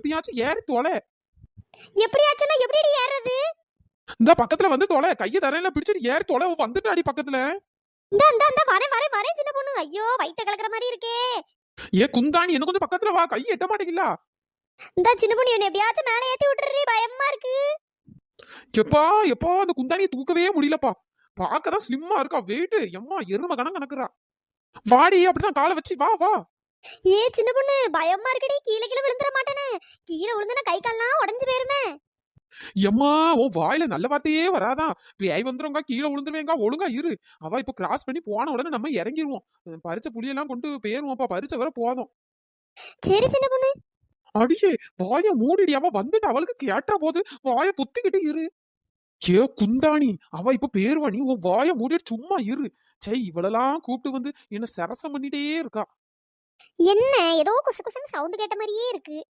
எப்படியாச்சும் ஏறி தொலை. எப்படியாச்சுன்னா எப்படி ஏறது? இந்த பக்கத்துல வந்து தொலை, கையை தரையில பிடிச்சிட்டு ஏறி தொலை. வந்துட்டாடி பக்கத்துல. இந்த வரேன் சின்ன பொண்ணு. ஐயோ வயித்த கலக்குற மாதிரி இருக்கே. ஏ குந்தாணி, என்ன கொஞ்சம் பக்கத்துல வா, கை எட்ட மாட்டேங்கல. இந்த சின்ன பொண்ணு என்ன எப்படியாச்சும் மேலே ஏத்தி விட்டுறீ, பயமா இருக்கு. எப்பா எப்பா அந்த குந்தாணியை தூக்கவே முடியலப்பா. பாக்கதான் ஸ்லிம்மா இருக்கா, வெயிட் எம்மா எரும கணக்குறா. வாடி, அப்படிதான் காலை வச்சு வா வா. ஏ சின்ன பொண்ணு பயமா இருக்குடி, கீழே கீழே விழுந்துட மாட்டேனே? கீழே விழுந்தனா கை கால்லாம் உடஞ்சு போயிருமே. எம்மா உன் வாயில நல்ல வார்த்தையே வராதான். பேய் வந்துருங்க, கீழே விழுந்துருவேங்க, ஒழுங்கா இரு. அவ இப்ப கிராஸ் பண்ணி போன உடனே நம்ம இறங்கிடுவோம். பறிச்ச புளியெல்லாம் கொண்டு போயிருவோம்ப்பா, பறிச்ச வர போதும். சரி சின்ன பொண்ணு. அடியே வாய மூடிடி, அவ வந்துட்டு அவளுக்கு கேட்டா போது வாய புத்திக்கிட்டு இரு. ஏ குந்தாணி, அவ இப்ப பேருவா, நீ உன் வாய மூடிட்டு சும்மா இரு. சை, இவளெல்லாம் கூப்பிட்டு வந்து என்ன சரசம் பண்ணிட்டே இருக்கா. என்ன ஏதோ குசு குசுன்னு சவுண்ட் கேட்ட மாதிரியே இருக்கு.